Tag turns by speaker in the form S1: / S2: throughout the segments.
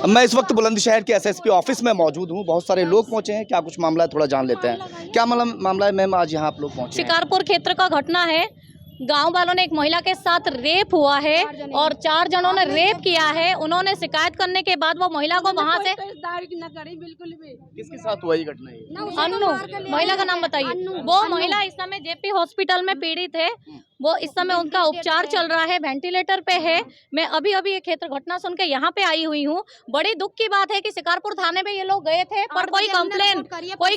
S1: मैं इस वक्त बुलंदशहर के एसएसपी ऑफिस में मौजूद हूँ। बहुत सारे लोग पहुंचे हैं। क्या कुछ मामला है, थोड़ा जान लेते हैं। क्या मामला है मैम, आज यहाँ आप लोग पहुंचे हैं?
S2: शिकारपुर क्षेत्र का घटना है। गांव वालों ने एक महिला के साथ रेप हुआ है और 4 जनों ने रेप किया है। उन्होंने शिकायत करने के बाद वो महिला को वहां से
S3: बिल्कुल भी
S1: किसके साथ हुआ ये घटना? ये
S2: अन्नू, महिला का नाम बताइए। वो महिला इस समय जेपी हॉस्पिटल में पीड़ित है। वो इस समय उनका उपचार चल रहा है, वेंटिलेटर पे है। मैं अभी ये क्षेत्र घटना सुन के यहाँ पे आई हुई हूँ। बड़ी दुख की बात है कि शिकारपुर थाने में ये लोग गए थे पर कोई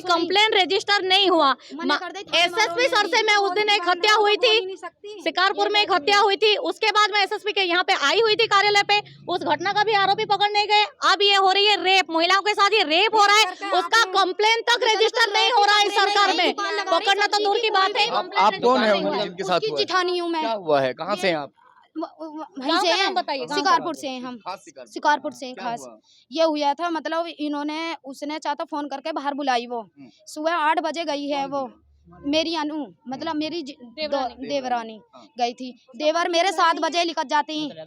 S2: कंप्लेन रजिस्टर नहीं हुआ। एसएसपी सर से मैं उस दिन एक हत्या हुई थी, शिकारपुर में एक हत्या हुई थी, उसके बाद मैं एसएसपी के यहाँ पे आई हुई थी कार्यालय पे। उस घटना का भी आरोपी पकड़ने गए। अब ये हो रही है रेप, महिलाओं के साथ ये रेप हो रहा है, उसका कंप्लेन तक रजिस्टर नहीं हो रहा है सरकार में। पकड़ना तो दूर की बात है।
S1: आप कौन है जिनके साथ हुआ है?
S3: जिठानी हूँ मैं।
S1: क्या हुआ है, कहाँ से हैं आप?
S3: वहीं से हैं, शिकारपुर से हैं हम। शिकारपुर से खास ये हुआ था, मतलब इन्होंने उसने चाहता फोन करके बाहर बुलाई। वो सुबह 8 बजे गई है। वो मेरी अनु मतलब मेरी देवरानी गई थी। देवर मेरे 7 बजे लिखत जाते हैं,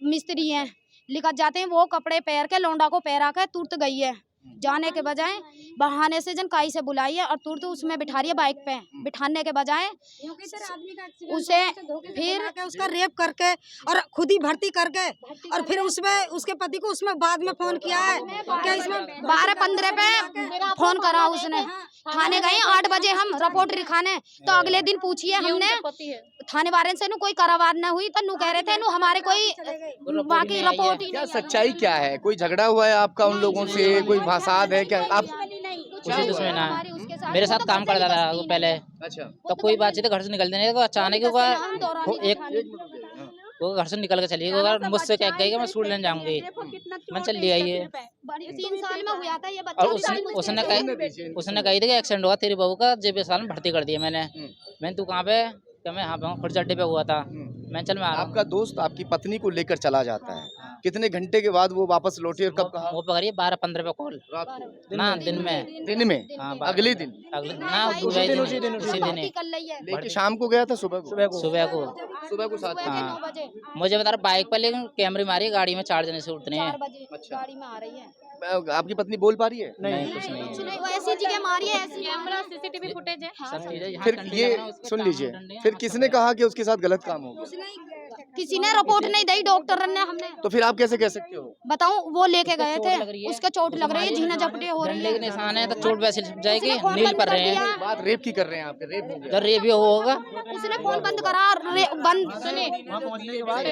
S3: मिस्त्री हैं, लिखत जाते हैं। वो कपड़े पैर के लौंडा को पैरा के तुरंत गई है। जाने के बजाय बहाने से जन काई से बुलाई है और तुरंत उसमें बिठा रही है बाइक पे। बिठाने के बजाय उसे फिर
S4: उसका रेप करके और खुद ही भर्ती करके और फिर उसमें उसके पति को उसमें बाद में फोन किया है कि इसमें
S3: 12-15 पे फोन करा उसने। थाने गए 8 बजे हम रिपोर्ट लिखाने, तो अगले दिन पूछिए हमने थाने वाले से कोई करावार न हुई, तो नु कह रहे थे नु हमारे कोई बाकी रिपोर्ट ही
S1: क्या
S3: नहीं।
S1: सच्चाई क्या है? कोई झगड़ा हुआ है आपका उन लोगों से? कोई फसाद है क्या? आप
S5: उसी दुश्मन ना मेरे साथ काम करता था वो पहले।
S1: अच्छा,
S5: तो कोई बातचीत घर से निकलते नहीं, तो अचानक वो घर से निकल के चली गई। मुझसे कह गई कि मैं सूट लेने जाऊंगी। मैं चल ले आई है
S3: 3 साल में हुआ था ये बच्चा।
S5: और उसने कही थी कि एक्सीडेंट हुआ तेरी बहू का, जेबी अस्पताल में भर्ती कर दिया मैंने। तू कहाँ पे? क्या मैं यहाँ पे हूँ, खुर्ज अड्डे पे हुआ था। मैं चल मैं आ रहा हूँ।
S1: आपका दोस्त आपकी पत्नी को लेकर चला जाता है, कितने घंटे के बाद वो वापस लौटी और कब कहा?
S5: वो पकड़िए 12-15 पे कॉल
S1: रात को?
S5: ना दिन में।
S1: दिन में?
S5: हाँ,
S1: अगले दिन?
S5: ना उसी दिन
S1: लेकिन शाम को गया था सुबह को?
S5: सुबह को
S1: 7
S5: हाँ। मुझे बता रहा बाइक पर, लेकिन कैमरे मारी गाड़ी में 4 जने से उठने हैं।
S3: गाड़ी में आ रही है।
S1: आपकी पत्नी बोल पा रही है?
S5: नहीं, कुछ नहीं।
S3: वो ऐसी जगह मारी है, ऐसी
S2: कैमरा सीसीटीवी फुटेज है।
S5: सब चीजें यहाँ
S1: फिर
S5: कंडीशन
S1: ये
S5: है, उसके
S1: सुन
S5: काम
S1: लीजिए,
S5: डंडे हैं।
S1: फिर किसने कहा कि उसके साथ गलत काम हो गया?
S3: किसी ने रिपोर्ट नहीं दी, डॉक्टर ने। हमने
S1: तो फिर आप कैसे कह सकते हो?
S3: बताऊं, वो लेके गए थे,
S5: लग रही है।
S3: उसके चोट लग रही है, झीना झपटी हो रही
S5: डंडे के
S3: है।
S5: निशान है तो चोट वैसे लग जाएगी। नील पर रहे हैं,
S1: बात रेप की कर रहे हैं, आपके रेप हो गया।
S5: तो रेप भी होगा।
S3: उसने फोन बंद करा, बंद सुने।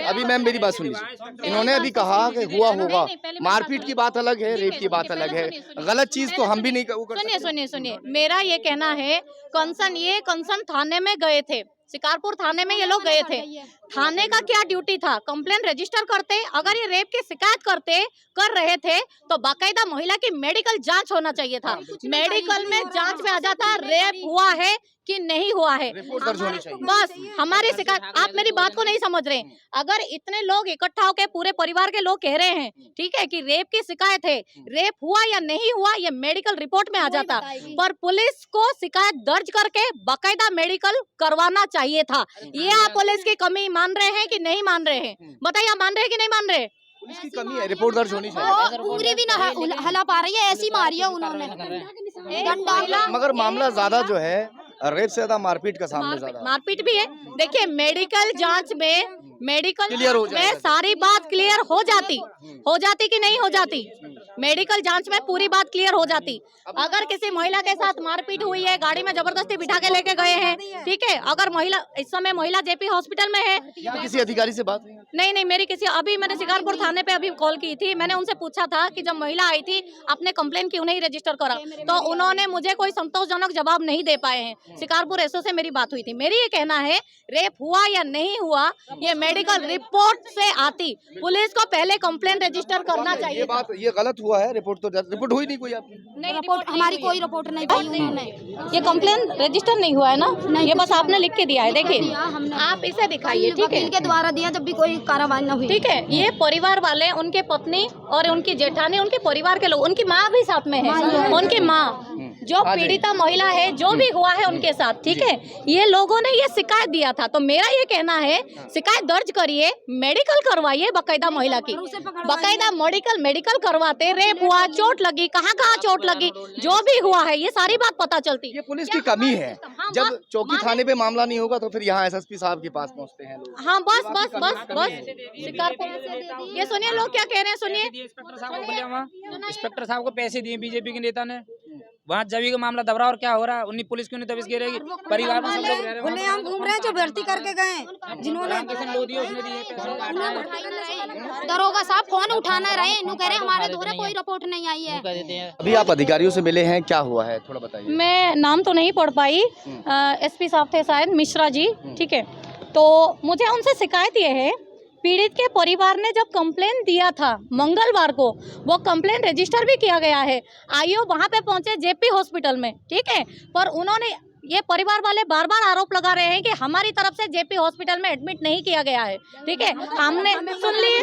S1: अभी मैम मेरी बात सुन लीजिए। इन्होंने अभी कहा कि हुआ होगा, मारपीट की बात अलग है, रेप की बात अलग है। गलत चीज तो हम भी नहीं कर सकते।
S2: सुनिए, मेरा ये कहना है, कंसर्न थाने में गए थे, शिकारपुर थाने में ये लोग गए थे। थाने का क्या ड्यूटी था? कंप्लेन रजिस्टर करते। अगर ये रेप की शिकायत कर रहे थे तो बाकायदा महिला की मेडिकल जांच होना चाहिए था। मेडिकल में जांच में आ जाता रेप हुआ है कि नहीं हुआ है।
S1: रिपोर्ट दर्ज होनी चाहिए।
S2: बस हमारी शिकायत, आप मेरी बात को नहीं समझ रहे। अगर इतने लोग इकट्ठा होकर पूरे परिवार के लोग कह रहे हैं, ठीक है, कि रेप की शिकायत है, रेप हुआ या नहीं हुआ ये मेडिकल रिपोर्ट में आ जाता। पर पुलिस को शिकायत दर्ज करके बाकायदा मेडिकल करवाना चाहिए था। ये आप पुलिस की कमी मान रहे हैं कि नहीं मान रहे हैं? बताइए, आप मान रहे हैं कि नहीं मान रहे?
S1: इसकी कमी है, रिपोर्ट दर्ज होनी चाहिए।
S3: उंगली भी ना हला पा रही है, ऐसी मारी है उन्होंने डंडा।
S1: मगर मामला ज्यादा जो है रेप से ज्यादा मारपीट का सामने ज्यादा।
S2: मारपीट भी है। देखिए, मेडिकल जांच में
S1: क्लियर हो जाएगा।
S2: सारी बात क्लियर हो जाती कि नहीं हो जाती? मेडिकल जांच में पूरी बात क्लियर हो जाती। अगर किसी महिला के साथ मारपीट हुई है, गाड़ी में जबरदस्ती बिठा के लेके गए हैं, ठीक है, अगर महिला इस समय महिला जेपी हॉस्पिटल में है,
S1: किसी अधिकारी से बात हुई?
S2: नहीं, अभी मैंने शिकारपुर थाने पे अभी कॉल की थी। मैंने उनसे पूछा था कि जब महिला आई थी आपने कंप्लेन क्यों नहीं रजिस्टर करा, तो उन्होंने मुझे कोई संतोषजनक जवाब नहीं दे पाए हैं। शिकारपुर एसओ से मेरी बात हुई थी। मेरी ये कहना है, रेप हुआ या नहीं हुआ ये मेडिकल रिपोर्ट से आती। पुलिस को पहले कंप्लेन रजिस्टर करना चाहिए।
S1: ये गलत हुआ है। रिपोर्ट हुई नहीं कोई आपकी?
S2: नहीं,
S3: रिपोर्ट हमारी कोई रिपोर्ट नहीं पाई उन्होंने।
S2: ये कंप्लेन रजिस्टर नहीं हुआ है ना, ये बस आपने लिख के दिया है। देखिए, आप इसे दिखाइए, ठीक है,
S3: इनके द्वारा दिया जब भी कोई कार्रवाई न हुई।
S2: ठीक है, ये परिवार वाले, उनके पत्नी और उनकी जेठानी, उनके परिवार के लोग, उनकी माँ भी साथ में है, उनकी माँ जो पीड़िता महिला है, जो भी हुआ है उनके साथ, ठीक है, ये लोगों ने ये शिकायत दिया था। तो मेरा ये कहना है, शिकायत दर्ज करिए, मेडिकल करवाइए बकायदा महिला की, बकायदा मेडिकल करवाते, रेप हुआ, चोट लगी, कहाँ चोट लगी, जो भी हुआ है ये सारी बात पता चलती।
S1: ये पुलिस की कमी है, जब चौकी थाने पे मामला नहीं होगा तो फिर यहाँ एसएसपी साहब के पास पहुँचते हैं लोग।
S2: हाँ, बस शिकारपुर। ये सुनिए लोग क्या कह रहे हैं, सुनिए।
S6: इंस्पेक्टर साहब को पैसे दिए बीजेपी के नेता ने, वहाँ जब का मामला दबरा और क्या हो रहा है, उन्हीं पुलिस क्यों नहीं तबियत गिरेगी, परिवार में सब लोग रह रहे
S4: खुले हम घूम रहे हैं, जो भर्ती करके गए, जिन्होंने
S3: दरोगा साहब फोन उठाना रहे, नु कह रहे हमारे द्वारा कोई रिपोर्ट नहीं आई है।
S1: अभी आप अधिकारियों से मिले हैं, क्या हुआ है थोड़ा बताइए।
S2: मैं नाम तो नहीं पढ़ पाई, एसपी साहब थे शायद, मिश्रा जी, ठीक है। तो मुझे उनसे शिकायत ये है, पीड़ित के परिवार ने जब कंप्लेन दिया था मंगलवार को, वो कंप्लेन रजिस्टर भी किया गया है। आईओ वहाँ पे पहुँचे जेपी हॉस्पिटल में, ठीक है, पर उन्होंने, ये परिवार वाले बार बार आरोप लगा रहे हैं कि हमारी तरफ से जेपी हॉस्पिटल में एडमिट नहीं किया गया है, ठीक है। हमने सुन ली,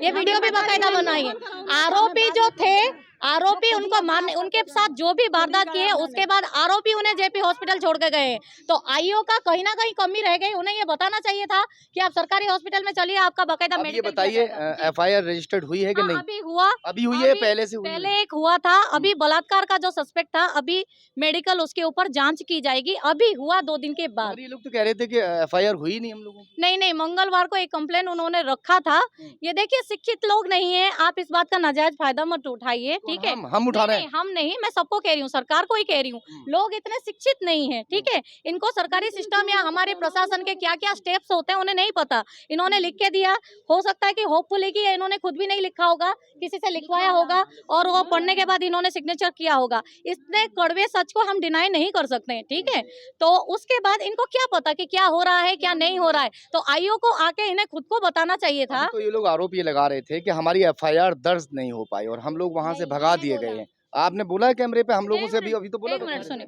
S2: ये वीडियो भी बाकायदा बनाई है। आरोपी जो थे, आरोपी उनको मारने, उनके साथ जो भी वारदात की है, उसके बाद आरोपी उन्हें जेपी हॉस्पिटल छोड़ के गए। तो आईओ का कहीं ना कहीं कमी रह गई, उन्हें ये बताना चाहिए था कि आप सरकारी हॉस्पिटल में चलिए, आपका बाकायदा मेडिकल।
S1: बताइए एफआईआर रजिस्टर्ड हुई है कि नहीं?
S2: अभी हुआ,
S1: अभी हुई है, पहले से हुई?
S2: पहले एक हुआ था, अभी बलात्कार का जो सस्पेक्ट था, अभी मेडिकल उसके ऊपर जांच की जाएगी, अभी हुआ 2 दिन के बाद।
S1: ये लोग तो कह रहे थे कि एफआईआर हुई नहीं हम लोगों की।
S2: नहीं, मंगलवार को एक कंप्लेन उन्होंने रखा था। ये देखिए, शिक्षित लोग नहीं है, आप इस बात का नाजायज फायदा मत उठाइए, ठीक है।
S1: हम उठा रहे हैं,
S2: हम नहीं, मैं सबको कह रही हूँ, सरकार को ही कह रही हूँ, लोग इतने शिक्षित नहीं है, ठीक है। इनको सरकारी सिस्टम या हमारे प्रशासन के क्या क्या स्टेप्स होते हैं उन्हें नहीं पता। इन्होंने लिख के दिया, हो सकता है कि होपफुली कि इन्होंने खुद भी नहीं लिखा होगा, किसी से लिखवाया होगा और वो पढ़ने के बाद इन्होंने सिग्नेचर किया होगा। इतने कड़वे सच को हम डिनाई नहीं कर सकते हैं, ठीक है। तो उसके बाद इनको क्या पता कि क्या हो रहा है, क्या नहीं हो रहा है, तो आईओ को आके इन्हें खुद को बताना चाहिए था।
S1: तो ये लोग आरोप ये लगा रहे थे कि हमारी एफआईआर दर्ज नहीं हो पाई और हम लोग वहाँ से भगा दिए गए हैं। आपने बोला है कैमरे पे, हम लोगों से अभी तो बोला।
S2: एक मिनट सुनिए,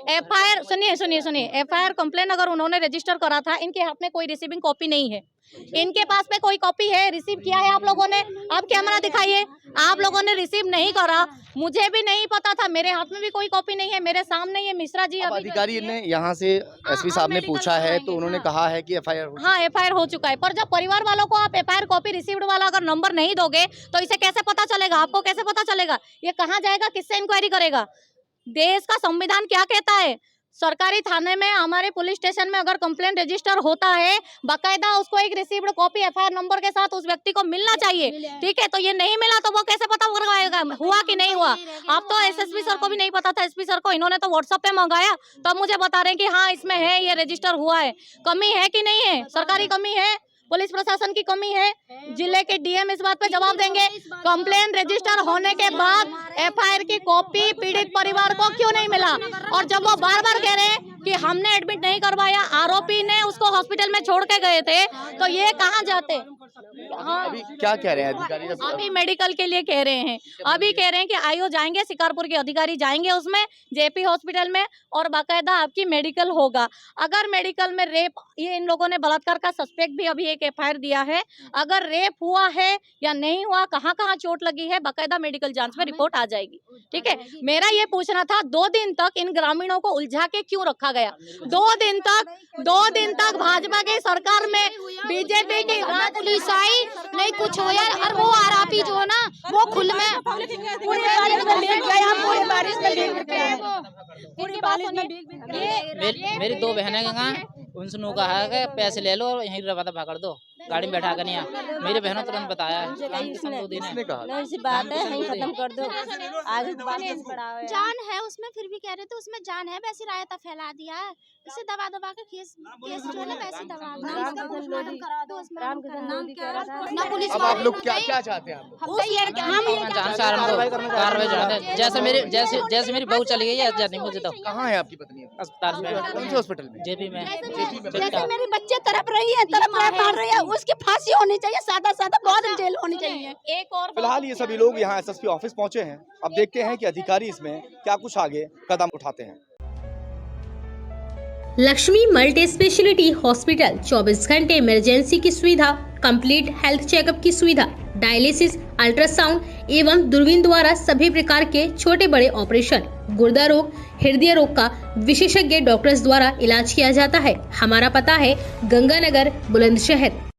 S2: एफआईआर सुनिए, एफआईआर कंप्लेन अगर उन्होंने रजिस्टर करा था, इनके हाथ में कोई रिसीविंग कॉपी नहीं है, इनके पास में कोई कॉपी है, रिसीव किया है आप लोगों ने, आप कैमरा दिखाइए, आप लोगों ने रिसीव नहीं करा, मुझे भी नहीं पता था, मेरे हाथ में भी कोई कॉपी नहीं है, मेरे सामने ये मिश्रा जी
S1: अधिकारी ने यहाँ से एसपी साहब ने पूछा है तो उन्होंने कहा है कि एफआईआर,
S2: हाँ एफआईआर हो चुका है। पर जब परिवार वालों को आप एफआईआर कॉपी रिसीव्ड वाला अगर नंबर नहीं दोगे तो इसे कैसे पता चलेगा, आपको कैसे पता चलेगा, ये कहाँ जाएगा, किससे इंक्वायरी करेगा? देश का संविधान क्या कहता है? सरकारी थाने में, हमारे पुलिस स्टेशन में अगर कंप्लेंट रजिस्टर होता है, बाकायदा उसको एक रिसीव्ड कॉपी एफआईआर नंबर के साथ उस व्यक्ति को मिलना चाहिए, ठीक है। तो ये नहीं मिला तो वो कैसे पता करवाएगा हुआ कि नहीं हुआ? अब तो एसएसपी सर को भी नहीं पता था, एसपी सर को इन्होंने तो व्हाट्सएप पे मंगाया, तब मुझे बता रहे हैं कि हाँ इसमें है, ये रजिस्टर हुआ है। कमी है कि नहीं है? सरकारी कमी है, पुलिस प्रशासन की कमी है, जिले के डीएम इस बात पे जवाब देंगे। कंप्लेन रजिस्टर होने के बाद एफआईआर की कॉपी पीड़ित परिवार को क्यों नहीं मिला? और जब वो बार बार कह रहे हैं कि हमने एडमिट नहीं करवाया, आरोपी ने उसको हॉस्पिटल में छोड़ के गए थे, तो ये कहाँ जाते? हाँ,
S1: अभी क्या कह रहे हैं अधिकारी?
S2: अभी मेडिकल के लिए कह रहे हैं, अभी कह रहे हैं कि आईओ जाएंगे, शिकारपुर के अधिकारी जाएंगे उसमें जेपी हॉस्पिटल में और बाकायदा आपकी मेडिकल होगा। अगर मेडिकल में रेप, ये इन लोगों ने बलात्कार का सस्पेक्ट भी अभी एक एफआईआर दिया है, अगर रेप हुआ है या नहीं हुआ, कहाँ कहाँ चोट लगी है, बाकायदा मेडिकल जांच में रिपोर्ट आ जाएगी, ठीक है। मेरा ये पूछना था, 2 दिन तक इन ग्रामीणों को उलझा के क्यों रखा गया? 2 दिन तक भाजपा की सरकार में बीजेपी की
S3: पुलिस आई, नहीं कुछ हो यार। और वो आरोपी जो है ना, वो खुल में
S2: पूरी बारिश में भीग गया, पूरी बारिश में भीग गया।
S5: मेरी 2 बहनें कहाँ, उनसे नु कहा है कि पैसे ले लो और यहीं रवादा पकड़ दो, गाड़ी में बैठा कर नहीं आ। मेरी बहनों तुरंत बताया, 2 दिन है,
S2: बात है, यहीं खत्म कर दो, आगे
S3: जान है उसमें, फिर भी कह रहे थे उसमें जान है, वैसी रायता फैला दिया है, इसे दबा के केस जो है वैसे दबा ना। पुलिस
S1: अब आप लोग क्या चाहते हैं?
S5: हम जान से कार्रवाई चाहते हैं। जैसे मेरी बहू चली गई है, नहीं मुझे तो।
S1: कहाँ है आपकी पत्नी?
S5: अस्पताल में।
S1: कौन से हॉस्पिटल में?
S5: जेपी में।
S7: जैसे मेरी बच्चे तड़प रही है, मार रही है, उसकी फांसी होनी चाहिए, सादा बहुत जेल होनी चाहिए।
S2: एक और
S1: फिलहाल ये सभी लोग यहाँ एसएसपी ऑफिस पहुँचे हैं। अब देखते हैं कि अधिकारी इसमें क्या कुछ आगे कदम उठाते हैं।
S8: लक्ष्मी मल्टी स्पेशलिटी हॉस्पिटल 24 घंटे इमरजेंसी की सुविधा, कंप्लीट हेल्थ चेकअप की सुविधा, डायलिसिस, अल्ट्रासाउंड एवं दूरबीन द्वारा सभी प्रकार के छोटे बड़े ऑपरेशन, गुर्दा रोग, हृदय रोग का विशेषज्ञ डॉक्टर्स द्वारा इलाज किया जाता है। हमारा पता है गंगानगर, बुलंदशहर।